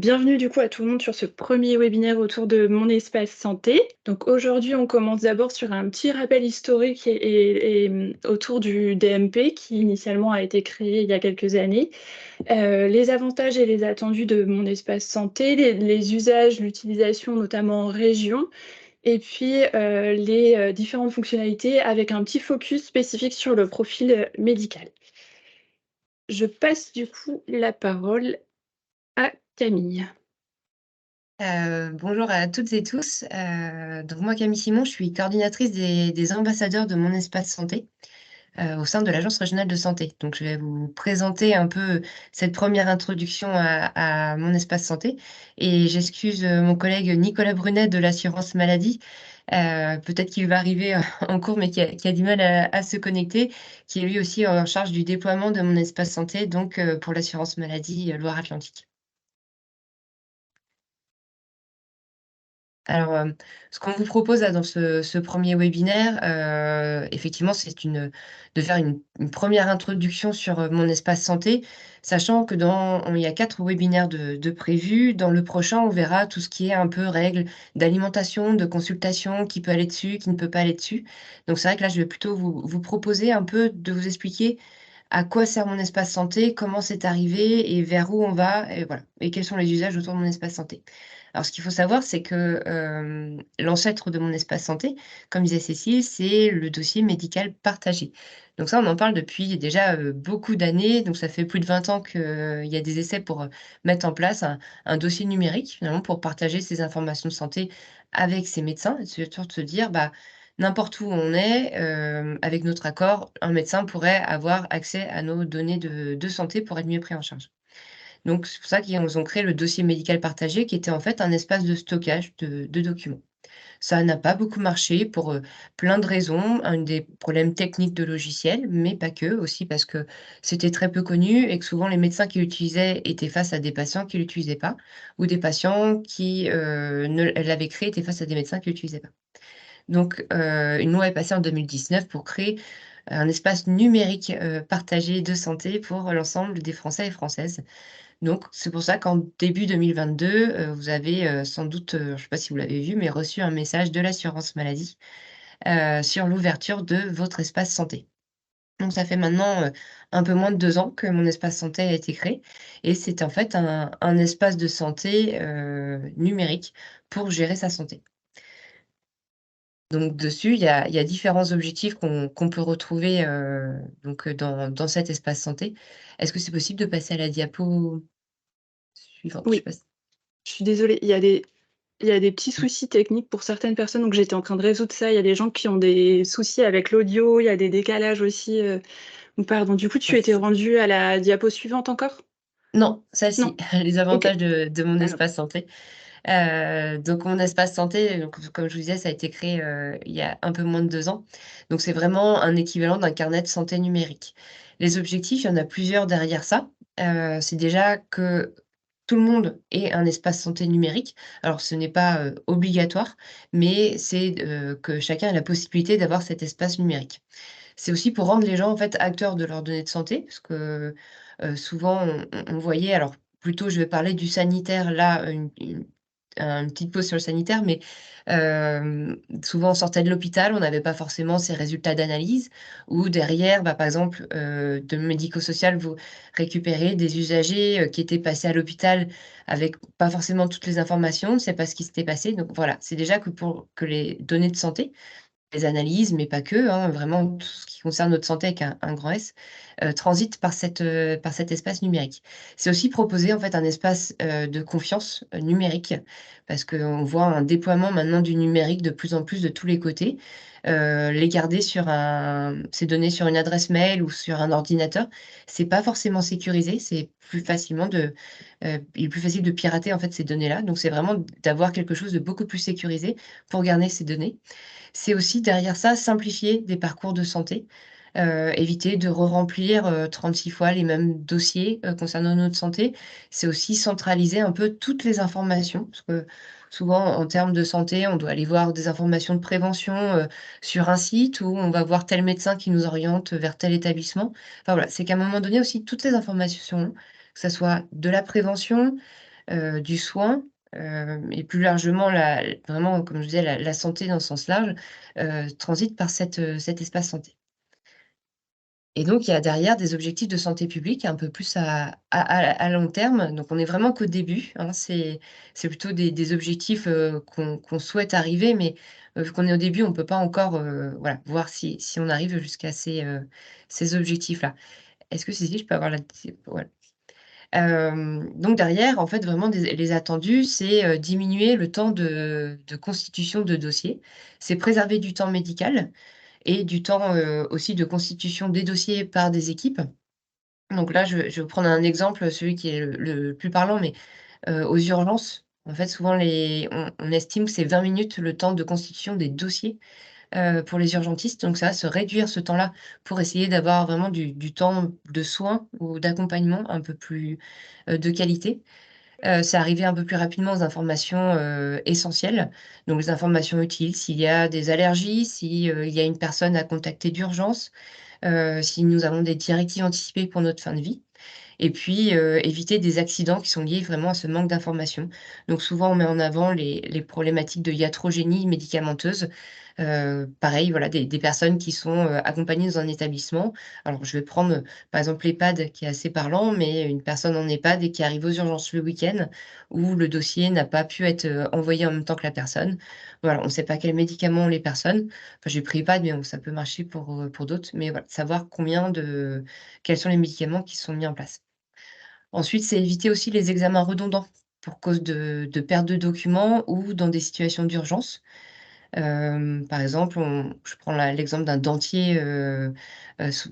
Bienvenue du coup à tout le monde sur ce premier webinaire autour de mon espace santé. Donc aujourd'hui, on commence d'abord sur un petit rappel historique autour du DMP qui initialement a été créé il y a quelques années. Les avantages et les attendus de mon espace santé, les usages, l'utilisation notamment en région et puis les différentes fonctionnalités avec un petit focus spécifique sur le profil médical. Je passe du coup la parole à Camille. Bonjour à toutes et tous. Donc moi, Camille Simon, je suis coordinatrice des ambassadeurs de mon espace santé, au sein de l'Agence régionale de santé. Donc je vais vous présenter un peu cette première introduction à mon espace santé et j'excuse, mon collègue Nicolas Brunet de l'assurance maladie, peut-être qu'il va arriver, en cours, mais qui a du mal à se connecter, qui est lui aussi en charge du déploiement de mon espace santé, donc pour l'assurance maladie, Loire-Atlantique. Alors, ce qu'on vous propose là dans ce 1er webinaire, effectivement, c'est de faire une première introduction sur, mon espace santé, sachant que il y a 4 webinaires de prévus. Dans le prochain, on verra tout ce qui est un peu règles d'alimentation, de consultation, qui peut aller dessus, qui ne peut pas aller dessus. Donc c'est vrai que là, je vais plutôt vous proposer un peu de vous expliquer à quoi sert mon espace santé, comment c'est arrivé et vers où on va et voilà, et quels sont les usages autour de mon espace santé. Alors ce qu'il faut savoir, c'est que, l'ancêtre de mon espace santé, comme disait Cécile, c'est le dossier médical partagé. Donc ça, on en parle depuis déjà, beaucoup d'années, donc ça fait plus de 20 ans qu'il y a des essais pour, mettre en place un dossier numérique, finalement, pour partager ces informations de santé avec ses médecins et surtout de se dire, bah, n'importe où on est, avec notre accord, un médecin pourrait avoir accès à nos données de santé pour être mieux pris en charge. Donc c'est pour ça qu'ils ont créé le dossier médical partagé qui était en fait un espace de stockage de documents. Ça n'a pas beaucoup marché pour, plein de raisons, un des problèmes techniques de logiciels, mais pas que, aussi parce que c'était très peu connu et que souvent les médecins qui l'utilisaient étaient face à des patients qui l'utilisaient pas ou des patients qui, ne l'avaient créé étaient face à des médecins qui l'utilisaient pas. Donc, une loi est passée en 2019 pour créer un espace numérique, partagé de santé pour l'ensemble des Français et Françaises. Donc c'est pour ça qu'en début 2022, vous avez, sans doute, je ne sais pas si vous l'avez vu, mais reçu un message de l'assurance maladie, sur l'ouverture de votre espace santé. Donc ça fait maintenant, un peu moins de 2 ans que mon espace santé a été créé et c'est en fait un espace de santé, numérique pour gérer sa santé. Donc dessus, il y a différents objectifs qu'on peut retrouver, dans cet espace santé. Est-ce que c'est possible de passer à la diapo suivante? Je sais Oui, pas si je suis désolée, il y a des petits soucis techniques pour certaines personnes, donc j'étais en train de résoudre ça. Il y a des gens qui ont des soucis avec l'audio, il y a des décalages aussi, donc pardon. Du coup, tu ouais. étais rendue à la diapo suivante encore? Non, ça si, Non? les OK. avantages de mon Alors espace santé. Donc mon espace santé, donc comme je vous disais, ça a été créé, il y a un peu moins de 2 ans. Donc c'est vraiment un équivalent d'un carnet de santé numérique. Les objectifs, il y en a plusieurs derrière ça. C'est déjà que tout le monde ait un espace santé numérique. Alors ce n'est pas, obligatoire, mais c'est, que chacun ait la possibilité d'avoir cet espace numérique. C'est aussi pour rendre les gens, en fait, acteurs de leurs données de santé, parce que, souvent on voyait alors plutôt je vais parler du sanitaire là, une petite pause sur le sanitaire, mais, souvent on sortait de l'hôpital, on n'avait pas forcément ces résultats d'analyse ou derrière, bah, par exemple, de médico-social, vous récupérez des usagers, qui étaient passés à l'hôpital avec pas forcément toutes les informations, on ne sait pas ce qui s'était passé. Donc voilà, c'est déjà que pour que les données de santé les analyses, mais pas que, hein, vraiment tout ce qui concerne notre santé avec un grand S, transite par cet espace numérique. C'est aussi proposer en fait un espace, de confiance, numérique, parce qu'on voit un déploiement maintenant du numérique de plus en plus de tous les côtés. Les garder sur ces données sur une adresse mail ou sur un ordinateur, c'est pas forcément sécurisé, il est plus facile de pirater en fait ces données-là, donc c'est vraiment d'avoir quelque chose de beaucoup plus sécurisé pour garder ces données. C'est aussi derrière ça, simplifier des parcours de santé, éviter de re-remplir, 36 fois les mêmes dossiers, concernant notre santé. C'est aussi centraliser un peu toutes les informations, parce que souvent en termes de santé, on doit aller voir des informations de prévention, sur un site ou on va voir tel médecin qui nous oriente vers tel établissement. Enfin voilà, c'est qu'à un moment donné aussi toutes les informations, que ça soit de la prévention, du soin, et plus largement vraiment, comme je disais, la santé dans le sens large, transite par cet espace santé. Et donc il y a derrière des objectifs de santé publique un peu plus à long terme. Donc on est vraiment qu'au début, hein. C'est plutôt des objectifs, qu'on souhaite arriver, mais, vu qu'on est au début, on ne peut pas encore, voilà, voir si on arrive jusqu'à ces objectifs-là. Est-ce que Cécile, je peux avoir la ouais. Donc derrière, en fait, vraiment les attendus, c'est, diminuer le temps de constitution de dossiers. C'est préserver du temps médical et du temps, aussi de constitution des dossiers par des équipes. Donc là, je vais prendre un exemple, celui qui est le plus parlant, mais, aux urgences, en fait, souvent on estime que c'est 20 minutes le temps de constitution des dossiers, pour les urgentistes. Donc ça va se réduire ce temps-là pour essayer d'avoir vraiment du temps de soins ou d'accompagnement un peu plus, de qualité. C'est arriver un peu plus rapidement aux informations, essentielles, donc les informations utiles, s'il y a des allergies, si, il y a une personne à contacter d'urgence, si nous avons des directives anticipées pour notre fin de vie. Et puis, éviter des accidents qui sont liés vraiment à ce manque d'information. Donc souvent, on met en avant les problématiques de iatrogénie médicamenteuse. Pareil, voilà, des personnes qui sont, accompagnées dans un établissement. Alors je vais prendre, par exemple, l'EHPAD qui est assez parlant, mais une personne en EHPAD et qui arrive aux urgences le week-end, où le dossier n'a pas pu être, envoyé en même temps que la personne. Voilà, on ne sait pas quels médicaments ont les personnes. Enfin, j'ai pris EHPAD, mais bon, ça peut marcher pour d'autres. Mais voilà, savoir quels sont les médicaments qui sont mis en place. Ensuite, c'est éviter aussi les examens redondants pour cause de perte de documents ou dans des situations d'urgence. Par exemple, je prends l'exemple d'un dentier,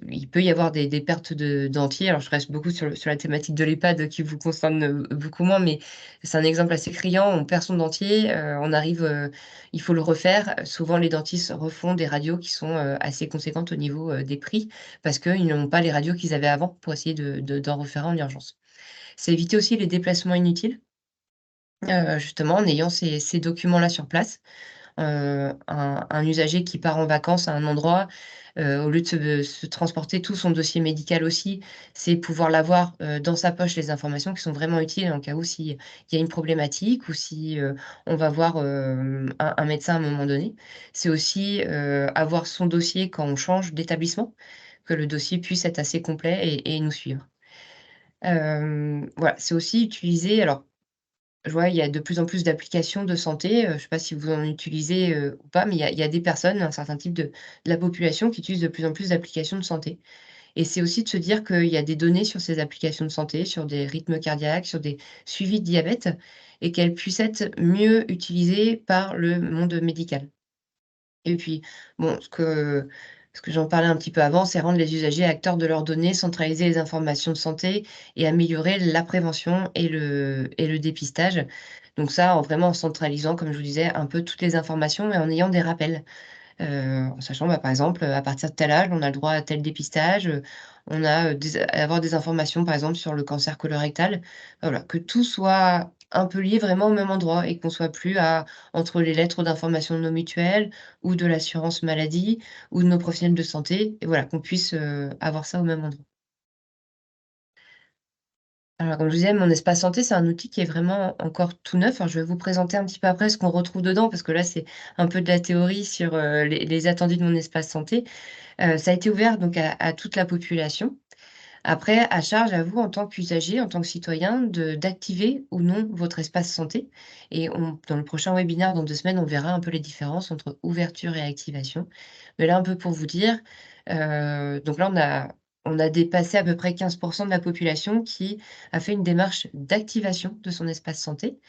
il peut y avoir des pertes de dentiers. Alors je reste beaucoup sur la thématique de l'EHPAD qui vous concerne, beaucoup moins, mais c'est un exemple assez criant. On perd son dentier, on arrive, il faut le refaire. Souvent les dentistes refont des radios qui sont, assez conséquentes au niveau, des prix parce qu'ils n'ont pas les radios qu'ils avaient avant pour essayer d'en refaire un en urgence. C'est éviter aussi les déplacements inutiles, justement en ayant ces documents-là sur place. Un usager qui part en vacances à un endroit, au lieu de se transporter tout son dossier médical aussi, c'est pouvoir l'avoir, dans sa poche, les informations qui sont vraiment utiles en cas où s'il y a une problématique ou si, on va voir, un médecin à un moment donné. C'est aussi, avoir son dossier quand on change d'établissement, que le dossier puisse être assez complet et nous suivre. Voilà, c'est aussi utiliser alors, je vois, il y a de plus en plus d'applications de santé, je ne sais pas si vous en utilisez, ou pas, mais il y a des personnes, un certain type de la population qui utilisent de plus en plus d'applications de santé et c'est aussi de se dire qu'il y a des données sur ces applications de santé, sur des rythmes cardiaques, sur des suivis de diabète et qu'elles puissent être mieux utilisées par le monde médical. Et puis, bon, ce que j'en parlais un petit peu avant, c'est rendre les usagers acteurs de leurs données, centraliser les informations de santé et améliorer la prévention et le dépistage. Donc ça, vraiment en centralisant, comme je vous disais, un peu toutes les informations et en ayant des rappels. En sachant, bah, par exemple, à partir de tel âge, on a le droit à tel dépistage, on a, avoir des informations, par exemple, sur le cancer colorectal. Voilà, que tout soit un peu lié vraiment au même endroit et qu'on soit plus à entre les lettres d'information de nos mutuelles ou de l'assurance maladie ou de nos professionnels de santé et voilà, qu'on puisse, avoir ça au même endroit. Alors, comme je vous disais, mon espace santé, c'est un outil qui est vraiment encore tout neuf. Alors, je vais vous présenter un petit peu après ce qu'on retrouve dedans parce que là, c'est un peu de la théorie sur, les attendus de mon espace santé. Ça a été ouvert donc à toute la population. Après, à charge à vous en tant qu'usager, en tant que citoyen, d'activer ou non votre espace santé et dans le prochain webinaire dans 2 semaines, on verra un peu les différences entre ouverture et activation. Mais là, un peu pour vous dire, donc là, on a dépassé à peu près 15 de la population qui a fait une démarche d'activation de son espace santé.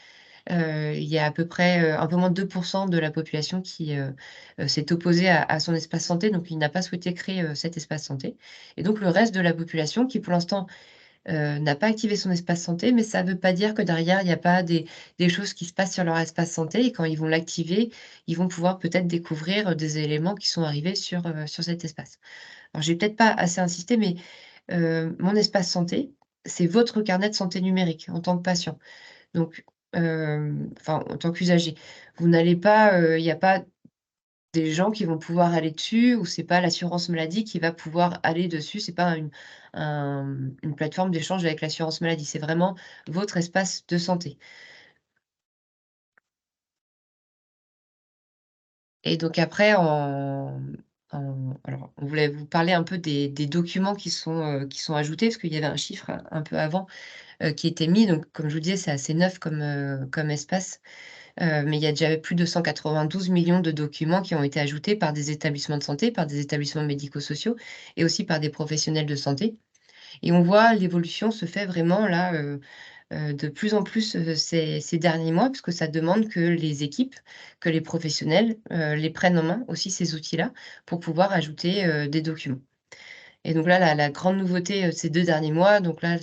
Il y a à peu près, un peu moins de 2 de la population qui, s'est opposée à son espace santé, donc il n'a pas souhaité créer, cet espace santé et donc le reste de la population qui, pour l'instant, n'a pas activé son espace santé, mais ça ne veut pas dire que derrière, il y a pas des choses qui se passent sur leur espace santé et quand ils vont l'activer, ils vont pouvoir peut-être découvrir, des éléments qui sont arrivés sur cet espace. Alors j'ai peut-être pas assez insisté, mais, mon espace santé, c'est votre carnet de santé numérique en tant que patient. Donc, enfin, en tant qu'usager, vous n'allez pas, il y a pas des gens qui vont pouvoir aller dessus ou c'est pas l'assurance maladie qui va pouvoir aller dessus. C'est pas une plateforme d'échange avec l'assurance maladie. C'est vraiment votre espace de santé. Et donc après alors on voulait vous parler un peu des documents qui sont ajoutés parce qu'il y avait un chiffre un peu avant, qui était mis. Donc comme je vous disais, c'est assez neuf comme espace, mais il y a déjà plus de 192 millions de documents qui ont été ajoutés par des établissements de santé, par des établissements médico-sociaux et aussi par des professionnels de santé. Et on voit l'évolution se fait vraiment là, de plus en plus, ces derniers mois, puisque ça demande que les équipes, que les professionnels, les prennent en main aussi ces outils-là pour pouvoir ajouter, des documents. Et donc là, la grande nouveauté, ces 2 derniers mois, donc là,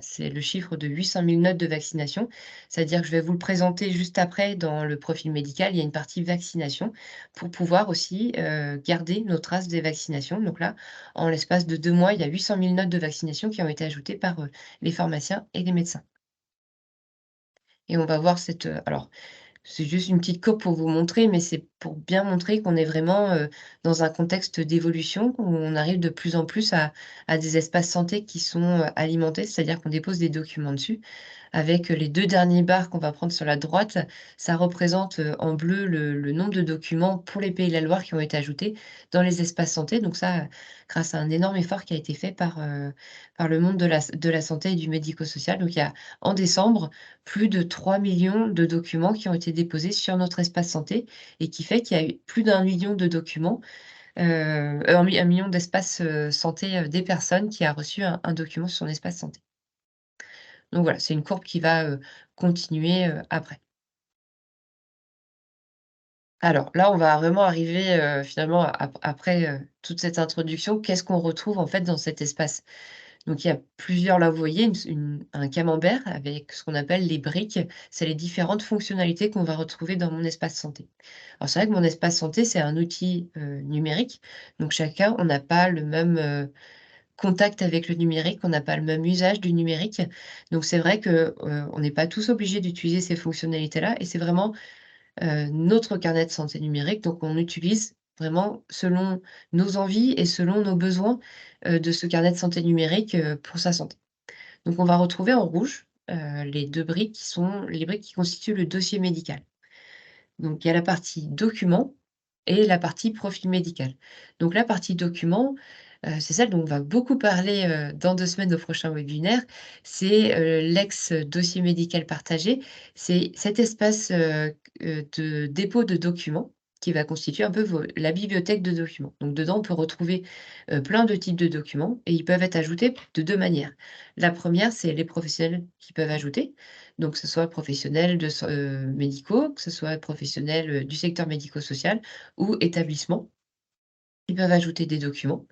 c'est le chiffre de 800 000 notes de vaccination. C'est-à-dire que je vais vous le présenter juste après dans le profil médical. Il y a une partie vaccination pour pouvoir aussi, garder nos traces des vaccinations. Donc là, en l'espace de 2 mois, il y a 800 000 notes de vaccination qui ont été ajoutées par, les pharmaciens et les médecins. Et on va voir alors c'est juste une petite courbe pour vous montrer, mais c'est pour bien montrer qu'on est vraiment, dans un contexte d'évolution, où on arrive de plus en plus à des espaces santé qui sont, alimentés, c'est-à-dire qu'on dépose des documents dessus. Avec, les 2 derniers barres qu'on va prendre sur la droite, ça représente, en bleu le nombre de documents pour les Pays de la Loire qui ont été ajoutés dans les espaces santé. Donc ça, grâce à un énorme effort qui a été fait par le monde de la santé et du médico-social. Donc il y a, en décembre, plus de 3 millions de documents qui ont été déposés sur notre espace santé et qui fait qu'il y a eu plus d'1 million de documents, 1 million d'espaces, santé, des personnes qui a reçu un document sur son espace santé. Donc voilà, c'est une courbe qui va, continuer, après. Alors là, on va vraiment arriver, finalement après, toute cette introduction, qu'est-ce qu'on retrouve en fait dans cet espace? Donc il y a plusieurs là vous voyez un camembert avec ce qu'on appelle les briques. C'est les différentes fonctionnalités qu'on va retrouver dans mon espace santé. Alors c'est vrai que mon espace santé, c'est un outil, numérique, donc chacun, on n'a pas le même, contact avec le numérique, on n'a pas le même usage du numérique. Donc c'est vrai que, on n'est pas tous obligés d'utiliser ces fonctionnalités-là et c'est vraiment, notre carnet de santé numérique. Donc on utilise vraiment selon nos envies et selon nos besoins, de ce carnet de santé numérique, pour sa santé. Donc on va retrouver en rouge, les 2 briques qui sont les briques qui constituent le dossier médical. Donc il y a la partie documents et la partie profil médical. Donc la partie documents, c'est celle dont on va beaucoup parler, dans 2 semaines au prochain webinaire. C'est, l'ex-dossier médical partagé. C'est cet espace, de dépôt de documents qui va constituer un peu la bibliothèque de documents. Donc dedans, on peut retrouver, plein de types de documents et ils peuvent être ajoutés de 2 manières. La première, c'est les professionnels qui peuvent ajouter. Donc que ce soit professionnels médicaux, que ce soit professionnels, du secteur médico-social ou établissements, qui peuvent ajouter des documents.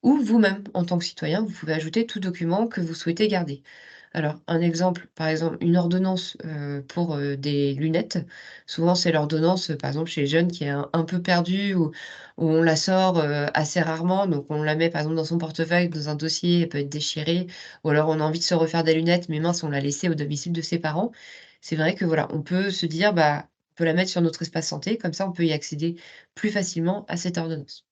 Ou vous-même, en tant que citoyen, vous pouvez ajouter tout document que vous souhaitez garder. Alors, un exemple, par exemple, une ordonnance, pour, des lunettes. Souvent, c'est l'ordonnance, par exemple, chez les jeunes qui est un peu perdue ou on la sort, assez rarement, donc on la met, par exemple, dans son portefeuille, dans un dossier, elle peut être déchirée ou alors on a envie de se refaire des lunettes, mais mince, on l'a laissée au domicile de ses parents. C'est vrai que, voilà, on peut se dire, bah, on peut la mettre sur notre espace santé, comme ça, on peut y accéder plus facilement à cette ordonnance.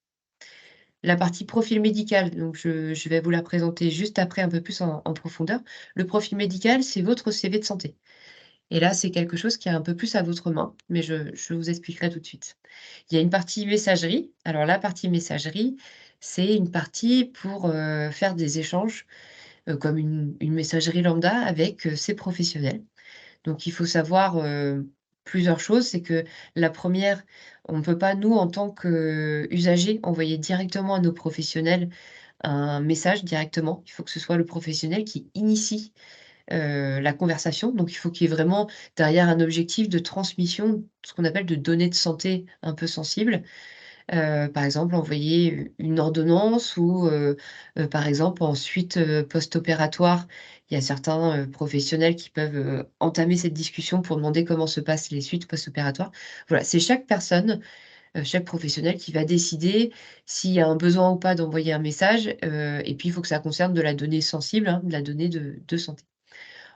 La partie profil médical, donc je vais vous la présenter juste après un peu plus en profondeur. Le profil médical, c'est votre CV de santé et là, c'est quelque chose qui est un peu plus à votre main, mais je vous expliquerai tout de suite. Il y a une partie messagerie. Alors la partie messagerie, c'est une partie pour, faire des échanges, comme une messagerie lambda avec, ses professionnels. Donc il faut savoir, plusieurs choses. C'est que la première, on ne peut pas nous, en tant qu'usagers, envoyer directement à nos professionnels un message directement. Il faut que ce soit le professionnel qui initie, la conversation. Donc il faut qu'il y ait vraiment derrière un objectif de transmission, ce qu'on appelle de données de santé un peu sensibles. Par exemple, envoyer une ordonnance ou, par exemple, en suite, post-opératoire, il y a certains, professionnels qui peuvent, entamer cette discussion pour demander comment se passent les suites post-opératoires. Voilà, c'est chaque personne, chaque professionnel qui va décider s'il y a un besoin ou pas d'envoyer un message, et puis il faut que ça concerne de la donnée sensible, hein, de la donnée de santé.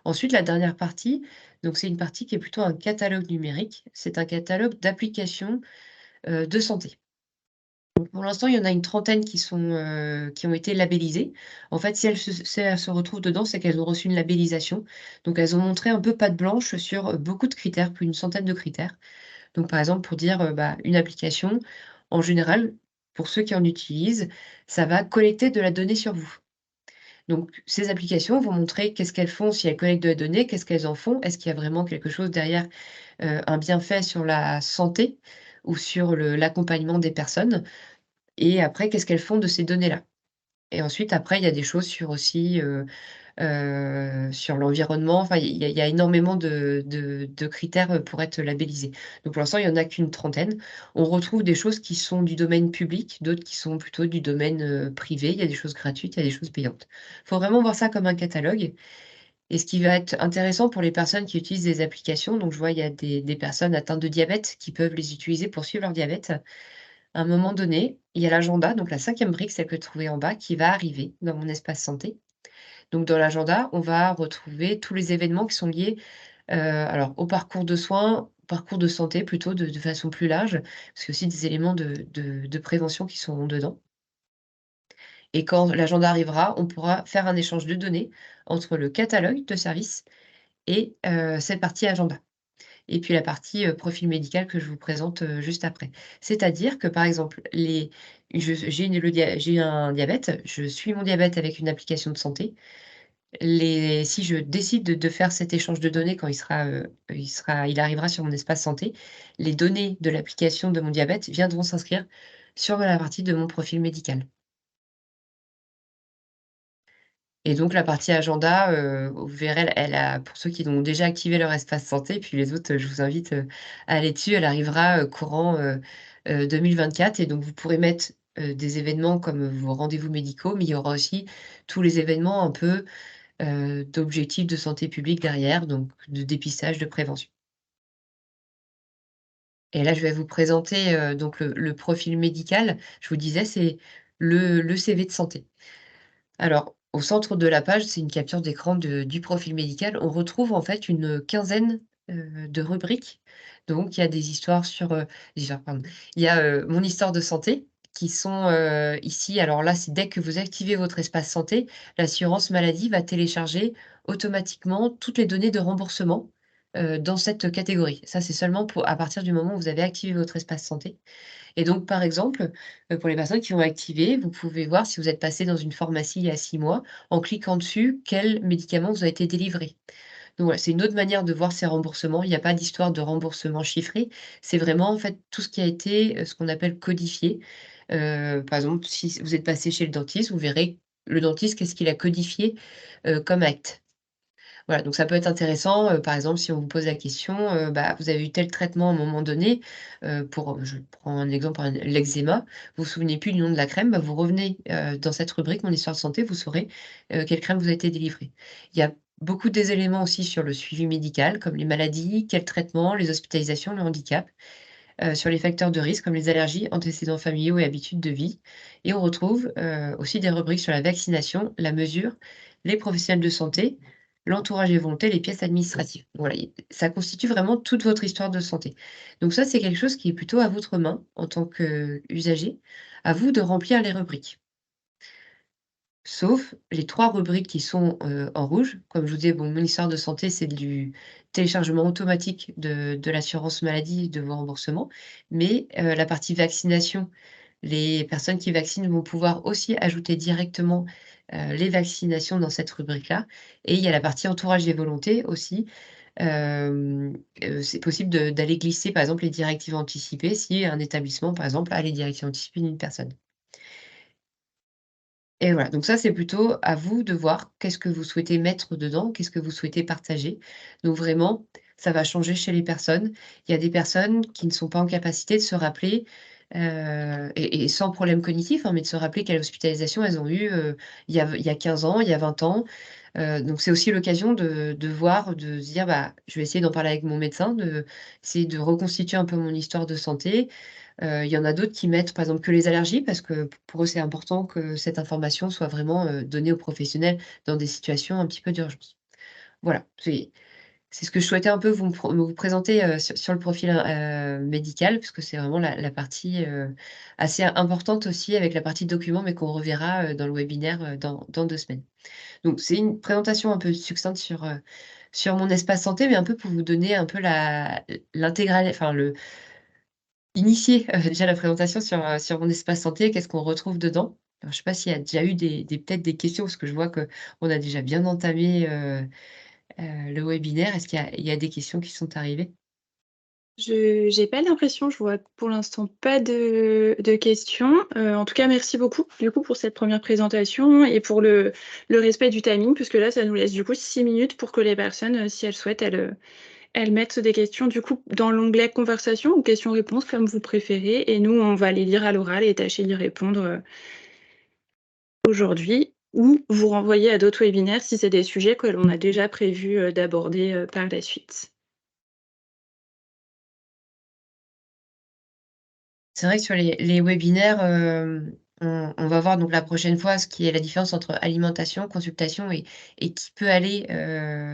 Ensuite, la dernière partie, donc c'est une partie qui est plutôt un catalogue numérique. C'est un catalogue d'applications, de santé. Donc pour l'instant, il y en a une trentaine qui ont été labellisées. En fait, si elles se retrouvent dedans, c'est qu'elles ont reçu une labellisation. Donc elles ont montré un peu patte blanche sur, beaucoup de critères, plus d'une centaine de critères. Donc par exemple, pour dire, une application, en général, pour ceux qui en utilisent, ça va collecter de la donnée sur vous. Donc ces applications vont montrer qu'est-ce qu'elles font si elles collectent de la donnée, qu'est-ce qu'elles en font? Est-ce qu'il y a vraiment quelque chose derrière, un bienfait sur la santé ou sur l'accompagnement des personnes? Et après, qu'est-ce qu'elles font de ces données-là? Et ensuite, après, il y a des choses sur aussi, sur l'environnement. Enfin, il y a énormément de critères, pour être labellisé. Donc pour l'instant, il y en a qu'une trentaine. On retrouve des choses qui sont du domaine public, d'autres qui sont plutôt du domaine, privé. Il y a des choses gratuites, il y a des choses payantes. Il faut vraiment voir ça comme un catalogue. Et ce qui va être intéressant pour les personnes qui utilisent des applications, donc je vois, il y a des personnes atteintes de diabète qui peuvent les utiliser pour suivre leur diabète. À un moment donné, il y a l'agenda, donc la cinquième brique, celle que vous trouvez en bas, qui va arriver dans mon espace santé. Donc dans l'agenda, on va retrouver tous les événements qui sont liés, alors au parcours de soins, au parcours de santé plutôt de façon plus large, parce qu'il y a aussi des éléments de prévention qui sont dedans. Et quand l'agenda arrivera, on pourra faire un échange de données entre le catalogue de services et cette partie agenda. Et puis la partie, profil médical que je vous présente, juste après. C'est-à-dire que, par exemple, j'ai un diabète, je suis mon diabète avec une application de santé. Si je décide de faire cet échange de données quand il arrivera sur mon espace santé, les données de l'application de mon diabète viendront s'inscrire sur la partie de mon profil médical. Et donc la partie agenda, vous verrez, elle a pour ceux qui ont déjà activé leur espace santé, puis les autres, je vous invite, à aller dessus. Elle arrivera, courant, 2024 et donc vous pourrez mettre, des événements comme vos rendez-vous médicaux, mais il y aura aussi tous les événements un peu, d'objectifs de santé publique derrière, donc de dépistage, de prévention. Et là, je vais vous présenter, donc le profil médical. Je vous disais, c'est le CV de santé. Alors, au centre de la page, c'est une capture d'écran du profil médical. On retrouve en fait une quinzaine, de rubriques. Donc il y a des histoires pardon. Il y a, mon histoire de santé qui sont, ici. Alors là, c'est dès que vous activez votre espace santé, l'assurance maladie va télécharger automatiquement toutes les données de remboursement, dans cette catégorie. Ça, c'est seulement pour à partir du moment où vous avez activé votre espace santé. Et donc, par exemple, pour les personnes qui ont activé, vous pouvez voir si vous êtes passé dans une pharmacie il y a 6 mois, en cliquant dessus, quel médicament vous a été délivré. Donc voilà, c'est une autre manière de voir ces remboursements. Il n'y a pas d'histoire de remboursement chiffré. C'est vraiment, en fait, tout ce qui a été, ce qu'on appelle codifié. Par exemple, si vous êtes passé chez le dentiste, vous verrez le dentiste, qu'est-ce qu'il a codifié, comme acte. Voilà, donc ça peut être intéressant, par exemple, si on vous pose la question, vous avez eu tel traitement à un moment donné, je prends un exemple, l'eczéma, vous vous souvenez plus du nom de la crème, vous revenez, dans cette rubrique «Mon histoire de santé», vous saurez, quelle crème vous a été délivrée. Il y a beaucoup des éléments aussi sur le suivi médical, comme les maladies, quels traitements, les hospitalisations, le handicap, sur les facteurs de risque comme les allergies, antécédents familiaux et habitudes de vie. Et on retrouve, aussi des rubriques sur la vaccination, la mesure, les professionnels de santé, l'entourage et volonté, les pièces administratives. Voilà, ça constitue vraiment toute votre histoire de santé. Donc ça, c'est quelque chose qui est plutôt à votre main en tant qu'usager. À vous de remplir les rubriques. Sauf les 3 rubriques qui sont, en rouge. Comme je vous disais, bon, mon histoire de santé, c'est du téléchargement automatique de l'assurance maladie, de vos remboursements. Mais, la partie vaccination, les personnes qui vaccinent vont pouvoir aussi ajouter directement, les vaccinations dans cette rubrique-là. Et il y a la partie entourage et volonté aussi. C'est possible d'aller glisser, par exemple, les directives anticipées si un établissement, par exemple, a les directives anticipées d'une personne. Et voilà, donc ça, c'est plutôt à vous de voir qu'est-ce que vous souhaitez mettre dedans, qu'est-ce que vous souhaitez partager. Donc vraiment, ça va changer chez les personnes. Il y a des personnes qui ne sont pas en capacité de se rappeler, et sans problème cognitif, hein, mais de se rappeler quelle hospitalisation elles ont eue, il y a 15 ans, il y a 20 ans. Donc c'est aussi l'occasion de voir, de se dire: «Bah, je vais essayer d'en parler avec mon médecin, essayer de reconstituer un peu mon histoire de santé». Il y en a d'autres qui mettent, par exemple, que les allergies parce que pour eux, c'est important que cette information soit vraiment, donnée aux professionnels dans des situations un petit peu d'urgence. Voilà, c'est ce que je souhaitais un peu vous présenter, sur le profil, médical, puisque c'est vraiment la partie, assez importante aussi avec la partie documents, mais qu'on reverra, dans le webinaire, dans 2 semaines. Donc c'est une présentation un peu succincte sur mon espace santé, mais un peu pour vous donner un peu l'intégrale, enfin initier, déjà la présentation sur mon espace santé, qu'est-ce qu'on retrouve dedans. Alors je sais pas s'il y a déjà eu peut-être des questions, parce que je vois qu'on a déjà bien entamé, le webinaire. Est-ce qu'il y a des questions qui sont arrivées? Je j'ai pas l'impression, je vois pour l'instant pas de questions. En tout cas, merci beaucoup, du coup, pour cette première présentation et pour le respect du timing, puisque là, ça nous laisse, du coup, 6 minutes pour que les personnes, si elles souhaitent, elles mettent des questions, du coup, dans l'onglet conversation ou questions-réponses, comme vous préférez et nous, on va les lire à l'oral et tâcher d'y répondre, aujourd'hui ou vous renvoyer à d'autres webinaires si c'est des sujets que l'on a déjà prévu, d'aborder, par la suite. C'est vrai que sur les webinaires, on va voir donc la prochaine fois ce qui est la différence entre alimentation, consultation et qui peut aller,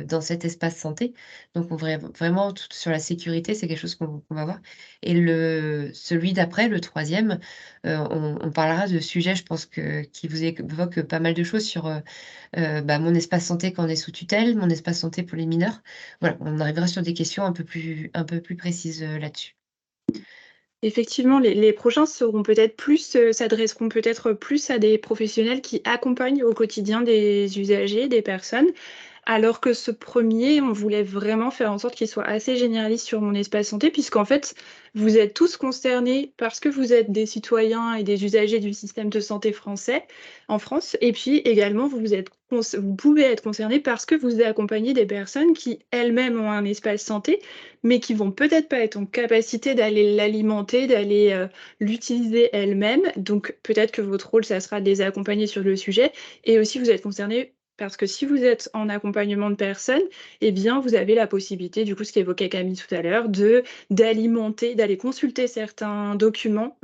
dans cet espace santé. Donc on vraiment tout sur la sécurité, c'est quelque chose qu'on va voir et celui d'après, le troisième, on parlera de sujets, je pense qui vous évoquent pas mal de choses sur, bah, mon espace santé quand on est sous tutelle, mon espace santé pour les mineurs. Voilà, on arrivera sur des questions un peu plus précises, là-dessus. Effectivement, les prochains seront peut-être plus, s'adresseront peut-être plus à des professionnels qui accompagnent au quotidien des usagers, des personnes. Alors que ce premier, on voulait vraiment faire en sorte qu'il soit assez généraliste sur mon espace santé, puisqu'en fait, vous êtes tous concernés parce que vous êtes des citoyens et des usagers du système de santé français en France. Et puis également, vous pouvez être concernés parce que vous accompagnez des personnes qui elles-mêmes ont un espace santé, mais qui vont peut-être pas être en capacité d'aller l'alimenter, d'aller l'utiliser elles-mêmes. Donc peut-être que votre rôle, ça sera de les accompagner sur le sujet. Et aussi, vous êtes concernés parce que si vous êtes en accompagnement de personnes, eh bien, vous avez la possibilité, du coup, ce qu'évoquait Camille tout à l'heure, d'alimenter, d'aller consulter certains documents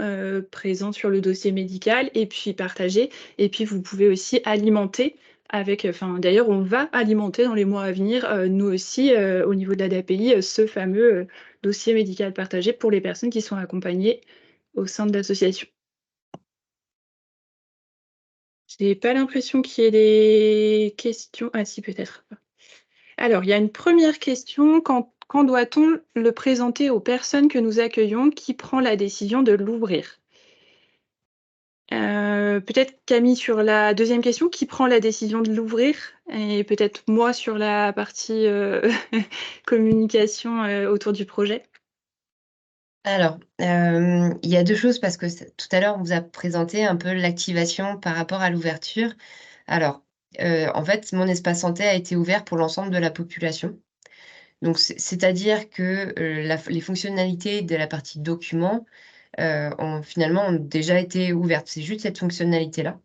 présents sur le dossier médical et puis partager. Et puis, vous pouvez aussi alimenter avec, enfin, d'ailleurs, on va alimenter dans les mois à venir, nous aussi, au niveau de l'ADAPI, ce fameux dossier médical partagé pour les personnes qui sont accompagnées au sein de l'association. J'ai pas l'impression qu'il y ait des questions. Ah si, peut-être. Alors, il y a une première question. Quand doit-on le présenter aux personnes que nous accueillons? Qui prend la décision de l'ouvrir? Peut-être Camille sur la deuxième question, qui prend la décision de l'ouvrir? Et peut-être moi sur la partie, communication, autour du projet? Alors, il y a 2 choses parce que tout à l'heure, on vous a présenté un peu l'activation par rapport à l'ouverture. Alors, en fait, mon espace santé a été ouvert pour l'ensemble de la population. Donc c'est-à-dire que, les fonctionnalités de la partie documents, ont déjà été ouvertes. C'est juste cette fonctionnalité-là.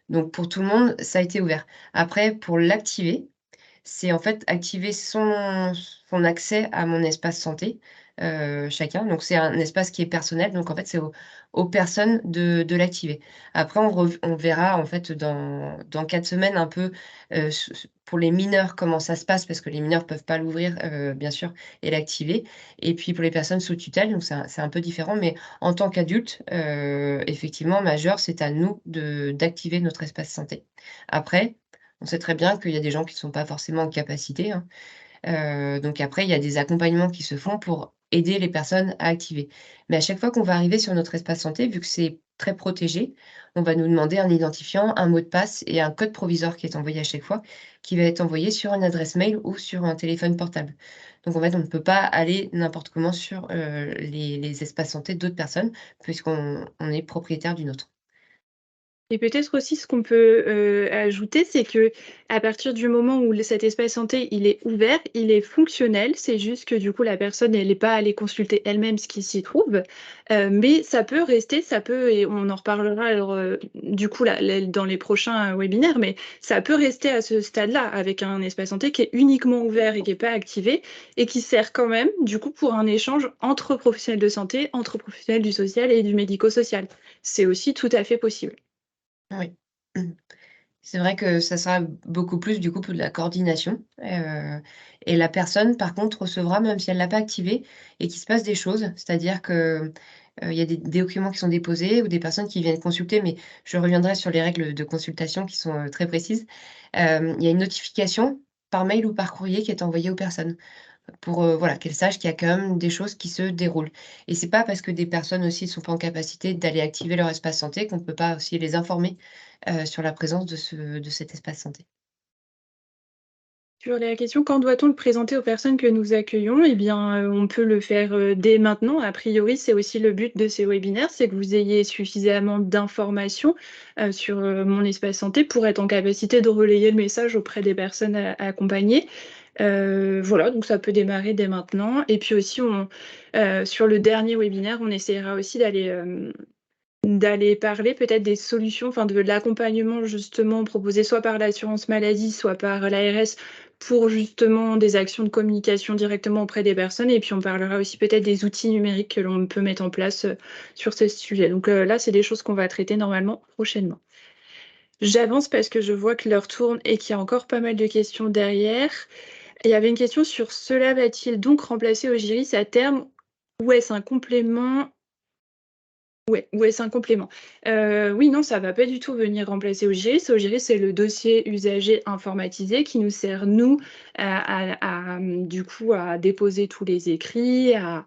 Donc pour tout le monde, ça a été ouvert. Après pour l'activer, c'est en fait activer son accès à mon espace santé, chacun. Donc c'est un espace qui est personnel, donc en fait, c'est aux personnes de l'activer. Après on verra en fait dans 4 semaines un peu, pour les mineurs comment ça se passe, parce que les mineurs peuvent pas l'ouvrir, bien sûr et l'activer et puis pour les personnes sous tutelle, donc c'est un peu différent, mais en tant qu'adulte, effectivement majeur, c'est à nous d'activer notre espace santé. Après, on sait très bien qu'il y a des gens qui ne sont pas forcément en capacité, hein. Donc après, il y a des accompagnements qui se font pour aider les personnes à activer. Mais à chaque fois qu'on va arriver sur notre espace santé, vu que c'est très protégé, on va nous demander un identifiant, un mot de passe et un code provisoire qui est envoyé à chaque fois, qui va être envoyé sur une adresse mail ou sur un téléphone portable. Donc en fait, on ne peut pas aller n'importe comment sur, les espaces santé d'autres personnes puisqu'on est propriétaire d'une autre. Et peut-être aussi ce qu'on peut, ajouter, c'est que à partir du moment où cet espace santé, il est ouvert, il est fonctionnel. C'est juste que du coup la personne, elle est pas allée consulter elle-même ce qui s'y trouve, mais ça peut rester, ça peut et on en reparlera alors, du coup là, dans les prochains webinaires, mais ça peut rester à ce stade-là avec un espace santé qui est uniquement ouvert et qui est pas activé et qui sert quand même du coup pour un échange entre professionnels de santé, entre professionnels du social et du médico-social. C'est aussi tout à fait possible. Oui. Mmh. C'est vrai que ça sera beaucoup plus du coup pour de la coordination, et la personne par contre recevra, même si elle l'a pas activé et qu'il se passe des choses. C'est-à-dire que, il y a des documents qui sont déposés ou des personnes qui viennent consulter, mais je reviendrai sur les règles de consultation qui sont, très précises. Il y a une notification par mail ou par courrier qui est envoyée aux personnes pour, voilà, qu'elles sachent qu'il y a quand même des choses qui se déroulent et c'est pas parce que des personnes aussi sont pas en capacité d'aller activer leur espace santé qu'on peut pas aussi les informer, sur la présence de cet espace santé. Sur la question: «Quand doit-on le présenter aux personnes que nous accueillons?» Eh bien, on peut le faire, dès maintenant. A priori, c'est aussi le but de ces webinaires, c'est que vous ayez suffisamment d'informations, sur, mon espace santé pour être en capacité de relayer le message auprès des personnes accompagnées. Voilà, donc ça peut démarrer dès maintenant et puis aussi sur le dernier webinaire, on essaiera aussi d'aller parler peut-être des solutions, enfin de l'accompagnement justement proposé soit par l'assurance maladie, soit par l'ARS pour justement des actions de communication directement auprès des personnes et puis on parlera aussi peut-être des outils numériques que l'on peut mettre en place, sur ce sujet. Donc, là, c'est des choses qu'on va traiter normalement prochainement. J'avance parce que je vois que l'heure tourne et qu'il y a encore pas mal de questions derrière. Il y avait une question sur: «Cela va-t-il donc remplacer Osiris à terme ou est-ce un complément?» Ouais, ou est-ce un complément? Oui, non, ça va pas du tout venir remplacer Osiris. Osiris, c'est le dossier usager informatisé qui nous sert, nous, du coup, à déposer tous les écrits, à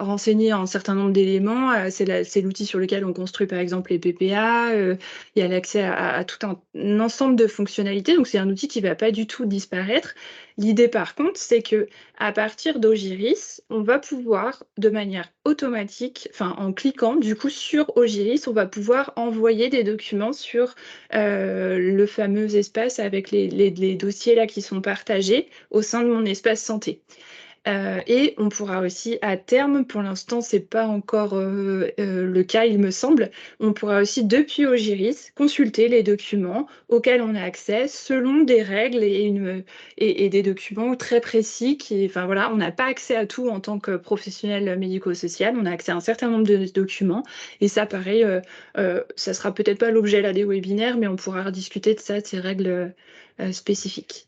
renseigner un certain nombre d'éléments, c'est l'outil sur lequel on construit, par exemple, les PPA, il y a l'accès à tout un ensemble de fonctionnalités, donc c'est un outil qui va pas du tout disparaître. L'idée, par contre, c'est qu'à partir d'Ogiris, on va pouvoir, de manière automatique, enfin, en cliquant, du coup, sur Ogiris, on va pouvoir envoyer des documents sur, le fameux espace avec les dossiers là qui sont partagés au sein de mon espace santé. Et on pourra aussi à terme, pour l'instant c'est pas encore, le cas il me semble, on pourra aussi depuis Ogiris consulter les documents auxquels on a accès selon des règles et des documents très précis qui enfin voilà, on n'a pas accès à tout en tant que professionnel médico-social, on a accès à un certain nombre de documents et ça pareil, ça sera peut-être pas l'objet là des webinaires, mais on pourra rediscuter de ça, de ces règles, spécifiques.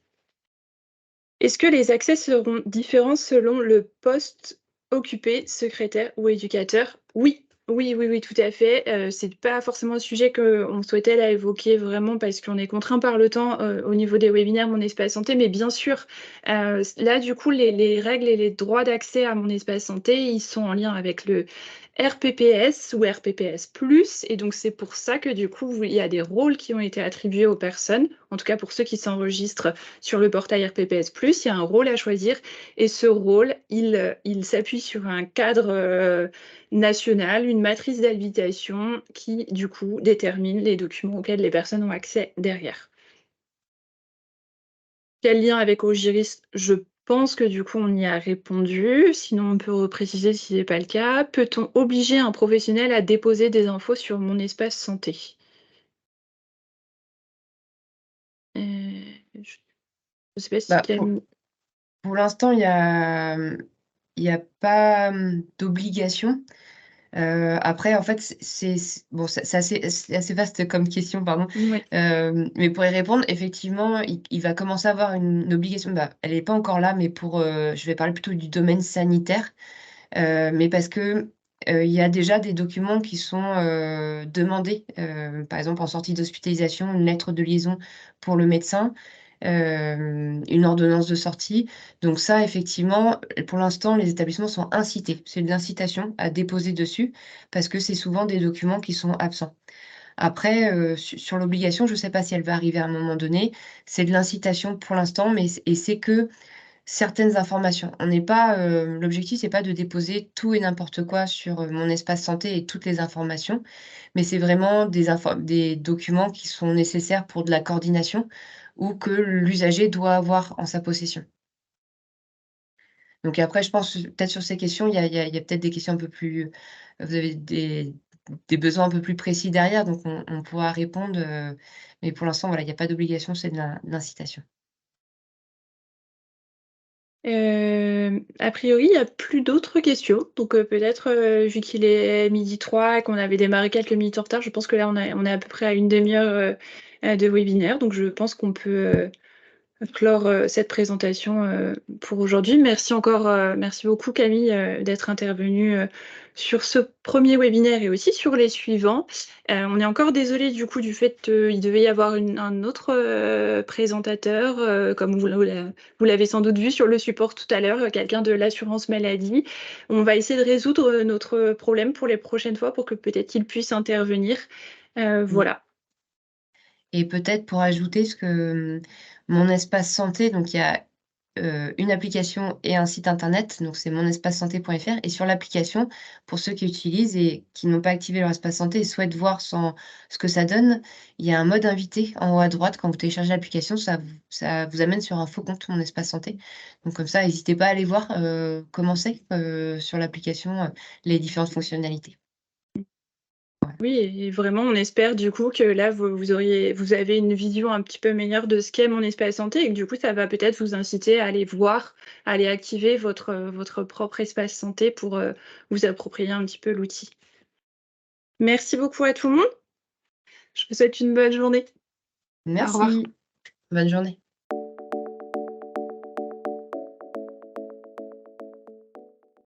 Est-ce que les accès seront différents selon le poste occupé, secrétaire ou éducateur? Oui. Oui, oui, oui, tout à fait. C'est pas forcément un sujet qu'on souhaitait là évoquer vraiment parce qu'on est contraint par le temps, au niveau des webinaires Mon espace santé. Mais bien sûr, là du coup les règles et les droits d'accès à Mon espace santé, ils sont en lien avec le RPPS ou RPPS+, et donc c'est pour ça que du coup, il y a des rôles qui ont été attribués aux personnes, en tout cas pour ceux qui s'enregistrent sur le portail RPPS+, il y a un rôle à choisir et ce rôle, il s'appuie sur un cadre, national, une matrice d'habilitation qui, du coup, détermine les documents auxquels les personnes ont accès derrière. Quel lien avec Ogiris? Je pense que du coup on y a répondu, sinon on peut repréciser si c'est pas le cas. Peut-on obliger un professionnel à déposer des infos sur Mon espace santé? Je sais pas si Bah, Cam pour l'instant, il y a pas, d'obligation. Après, en fait, bon, c'est assez vaste comme question, pardon. ouais. Mais pour y répondre, effectivement, il va commencer à avoir une obligation, bah, elle est pas encore là, mais pour, je vais parler plutôt du domaine sanitaire, mais parce que, il y a déjà des documents qui sont, demandés, par exemple en sortie d'hospitalisation, une lettre de liaison pour le médecin, une ordonnance de sortie. Donc ça, effectivement, pour l'instant, les établissements sont incités. C'est de l'incitation à déposer dessus parce que c'est souvent des documents qui sont absents. Après, sur l'obligation, je ne sais pas si elle va arriver à un moment donné. C'est de l'incitation pour l'instant, mais c'est que certaines informations. On n'est pas, l'objectif, c'est pas de déposer tout et n'importe quoi sur, Mon espace santé et toutes les informations, mais c'est vraiment des documents qui sont nécessaires pour de la coordination ou que l'usager doit avoir en sa possession. Donc après, je pense, peut-être sur ces questions, il y a peut-être des questions un peu plus, vous avez des besoins un peu plus précis derrière, donc on pourra répondre, mais pour l'instant, voilà, il y a pas d'obligation, c'est de l'incitation. A priori, il y a plus d'autres questions. Donc, peut-être, vu qu'il est 12:03 et qu'on avait démarré quelques minutes en retard, je pense que là, on est à peu près à une demi-heure, de webinaire. Donc je pense qu'on peut, clore, cette présentation, pour aujourd'hui. Merci encore, merci beaucoup Camille, d'être intervenue, sur ce premier webinaire et aussi sur les suivants. On est encore désolé du coup du fait qu'il devait y avoir un autre, présentateur, comme vous l'avez sans doute vu sur le support tout à l'heure, quelqu'un de l'assurance maladie. On va essayer de résoudre, notre problème pour les prochaines fois pour que peut-être il puisse intervenir. Mmh. Voilà. Et peut-être pour ajouter ce que, mon espace santé, donc il y a, une application et un site internet, donc c'est monespacesanté.fr et sur l'application, pour ceux qui utilisent et qui n'ont pas activé leur espace santé et souhaitent voir ce que ça donne, il y a un mode invité en haut à droite quand vous téléchargez l'application, ça vous amène sur un faux compte Mon Espace Santé. Donc comme ça, n'hésitez pas à aller voir, comment c'est, sur l'application, les différentes fonctionnalités. Oui et vraiment on espère du coup que là vous avez une vision un petit peu meilleure de ce qu'est Mon Espace Santé et que du coup ça va peut-être vous inciter à aller voir, à aller activer votre propre espace santé pour, vous approprier un petit peu l'outil. Merci beaucoup à tout le monde. Je vous souhaite une bonne journée. Au revoir. Merci, bonne journée.